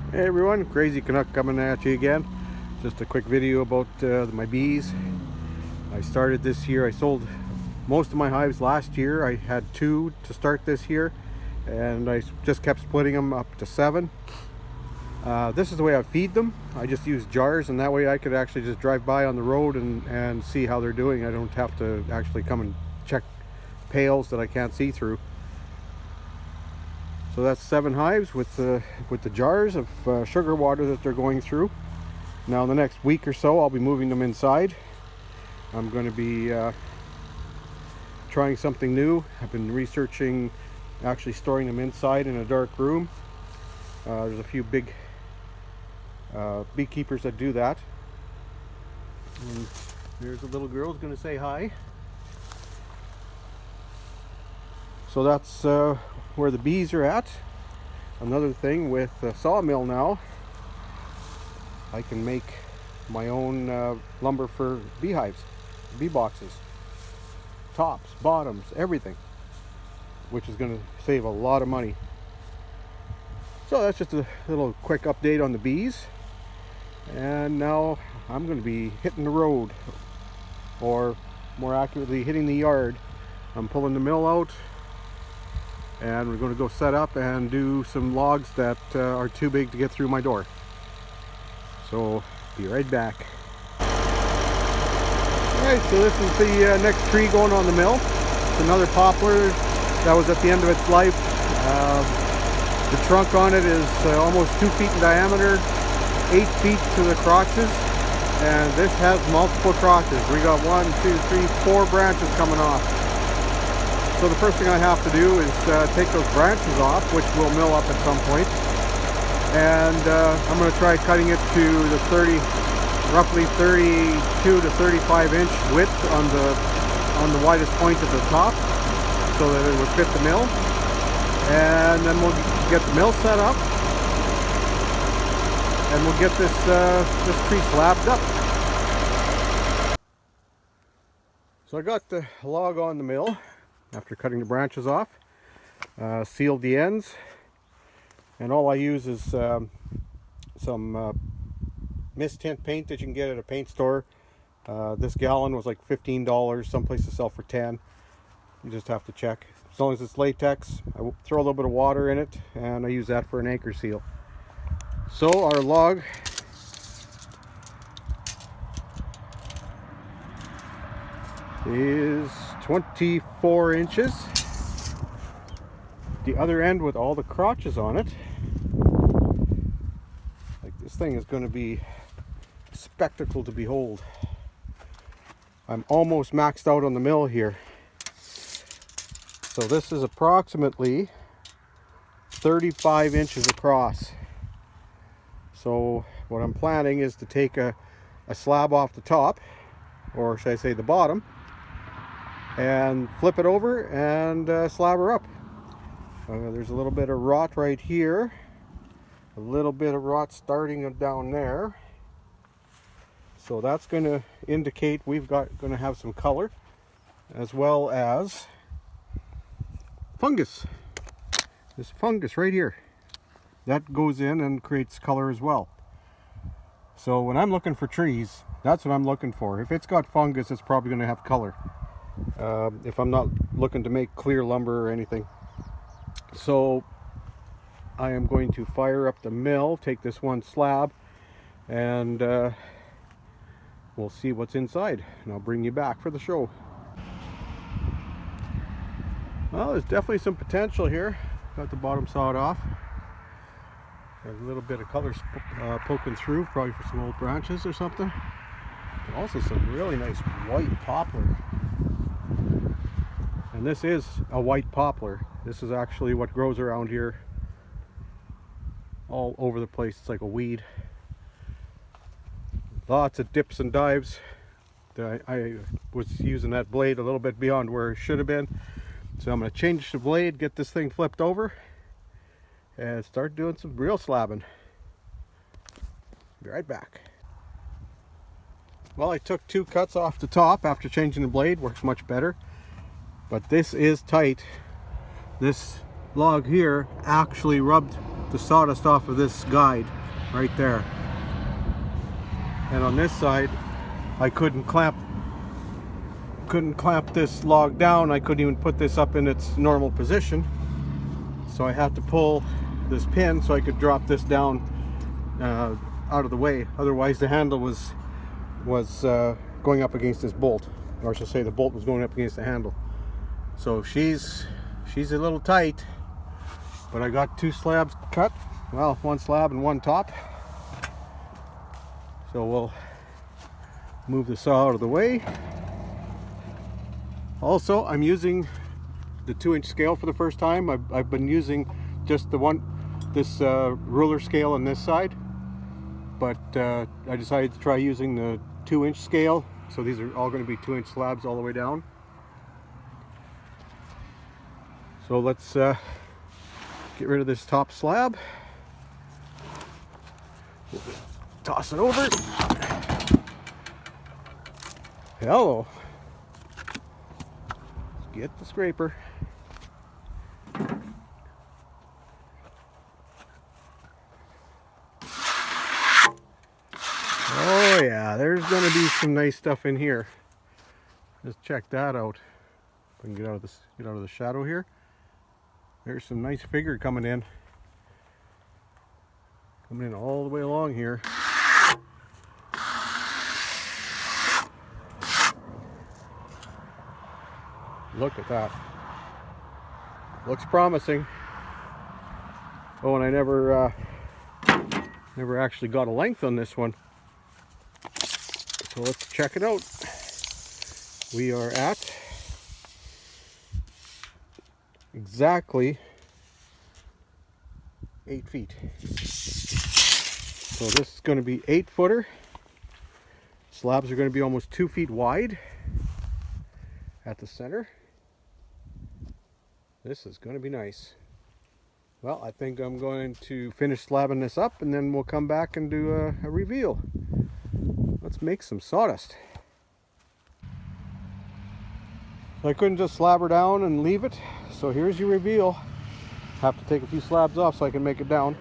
Hey everyone, Crazy Canuck coming at you again. Just a quick video about my bees. I started this year. I sold most of my hives last year. I had 2 to start this year, and I just kept splitting them up to 7. This is the way I feed them. I just use jars, and that way I could actually just drive by on the road and see how they're doing. I don't have to actually come and check pails that I can't see through. So that's 7 hives with the jars of sugar water that they're going through. Now in the next week or so I'll be moving them inside. I'm going to be trying something new. I've been researching actually storing them inside in a dark room. There's a few big beekeepers that do that. And there's a little girl who's going to say hi. So that's where the bees are at. Another thing with the sawmill now, I can make my own lumber for beehives, bee boxes, tops, bottoms, everything, which is going to save a lot of money. So that's just a little quick update on the bees. And now I'm going to be hitting the road, or more accurately hitting the yard. I'm pulling the mill out, and we're going to go set up and do some logs that are too big to get through my door. So be right back. Alright, so this is the next tree going on the mill. It's another poplar that was at the end of its life. The trunk on it is almost 2 feet in diameter, 8 feet to the crotches, and this has multiple crotches. We got 1, 2, 3, 4 branches coming off. So the first thing I have to do is take those branches off, which we'll mill up at some point. And I'm going to try cutting it to the roughly 32 to 35 inch width on the widest point at the top, so that it would fit the mill. And then we'll get the mill set up, and we'll get this tree slabbed up. So I got the log on the mill after cutting the branches off, sealed the ends, and all I use is some mist tint paint that you can get at a paint store. This gallon was like $15. Some places sell for 10. You just have to check. As long as it's latex, I will throw a little bit of water in it, and I use that for an anchor seal. So our log is 24 inches. The other end with all the crotches on it. Like, this thing is going to be a spectacle to behold. I'm almost maxed out on the mill here. So this is approximately 35 inches across. So what I'm planning is to take a slab off the top, or should I say the bottom, and flip it over and slab her up. There's a little bit of rot right here, a little bit of rot starting down there, so that's going to indicate we've going to have some color, as well as fungus. This fungus right here, that goes in and creates color as well. So when I'm looking for trees, that's what I'm looking for. If it's got fungus, it's probably going to have color. If I'm not looking to make clear lumber or anything. So I am going to fire up the mill, take this one slab, and we'll see what's inside, and I'll bring you back for the show. Well, there's definitely some potential here. Got the bottom sawed off. There's a little bit of color poking through, probably for some old branches or something. But also some really nice white poplar. And this is a white poplar. This is actually what grows around here all over the place. It's like a weed. Lots of dips and dives. I was using that blade a little bit beyond where it should have been. So I'm going to change the blade, get this thing flipped over, and start doing some real slabbing. Be right back. Well, I took 2 cuts off the top after changing the blade. Works much better. But this is tight. This log here actually rubbed the sawdust off of this guide. right there. And on this side, I couldn't clamp this log down. I couldn't even put this up in its normal position. So I had to pull this pin so I could drop this down out of the way. Otherwise the handle was going up against this bolt, or I should say the bolt was going up against the handle. So she's a little tight, but I got 2 slabs cut. Well, 1 slab and 1 top. So we'll move the saw out of the way. Also, I'm using the 2-inch scale for the first time. I've been using just this ruler scale on this side, but I decided to try using the 2-inch scale. So these are all going to be 2-inch slabs all the way down. So let's get rid of this top slab. Toss it over. Hello. Let's get the scraper. Oh yeah, there's going to be some nice stuff in here. Just check that out. If I can get out of the shadow here. There's some nice figure coming in. Coming in all the way along here. Look at that. Looks promising. Oh, and I never actually got a length on this one. So let's check it out. We are at exactly 8 feet. So this is going to be 8-footer. Slabs are going to be almost 2 feet wide at the center. This is going to be nice. Well, I think I'm going to finish slabbing this up and then we'll come back and do a reveal. Let's make some sawdust. So I couldn't just slab her down and leave it. So here's your reveal. Have to take a few slabs off so I can make it down.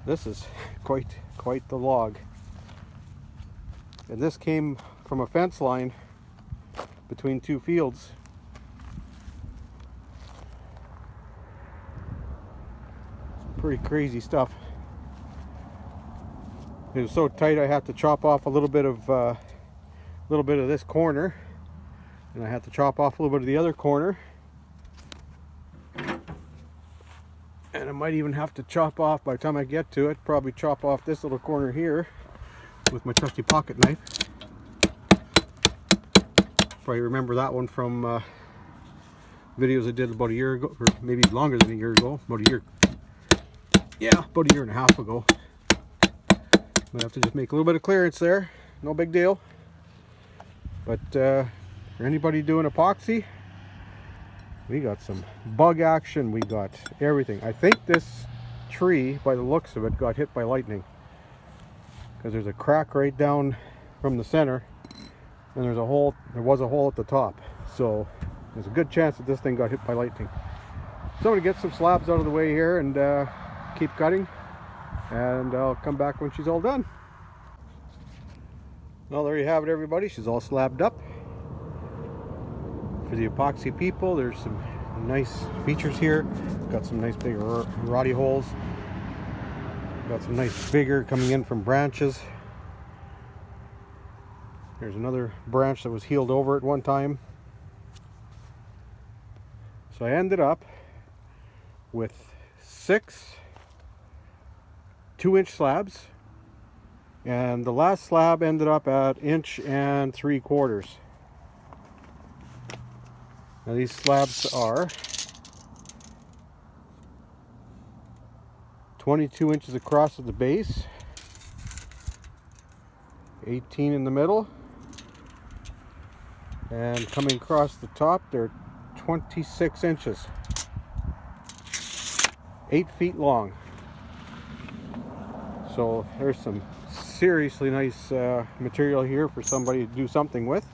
This is quite the log. And this came from a fence line between 2 fields. Some pretty crazy stuff. It was so tight I had to chop off a little bit of this corner, and I had to chop off a little bit of the other corner, and I might even have to chop off, by the time I get to it, probably chop off this little corner here with my trusty pocket knife. Probably remember that one from videos I did about a year ago, or maybe longer than a year ago, about a year and a half ago. Might have to just make a little bit of clearance there, no big deal. But for anybody doing epoxy, we got some bug action, we got everything. I think this tree, by the looks of it, got hit by lightning, because there's a crack right down from the center, and there was a hole at the top. So there's a good chance that this thing got hit by lightning. So I'm gonna get some slabs out of the way here and keep cutting, and I'll come back when she's all done. Well, there you have it, everybody. She's all slabbed up. For the epoxy people, there's some nice features here. Got some nice big roddy holes. Got some nice vigor coming in from branches. There's another branch that was healed over at one time. So I ended up with 6 2-inch slabs, and the last slab ended up at 1 3/4 inches. Now these slabs are 22 inches across at the base, 18 in the middle, and coming across the top they're 26 inches, 8 feet long. So there's some seriously nice material here for somebody to do something with.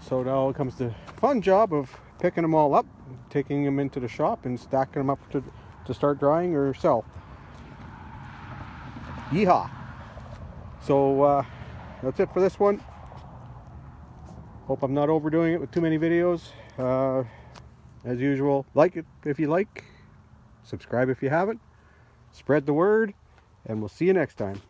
So now comes the fun job of picking them all up, taking them into the shop and stacking them up to start drying or sell. Yeehaw! So that's it for this one. Hope I'm not overdoing it with too many videos. As usual, like it if you like, subscribe if you haven't, spread the word, and we'll see you next time.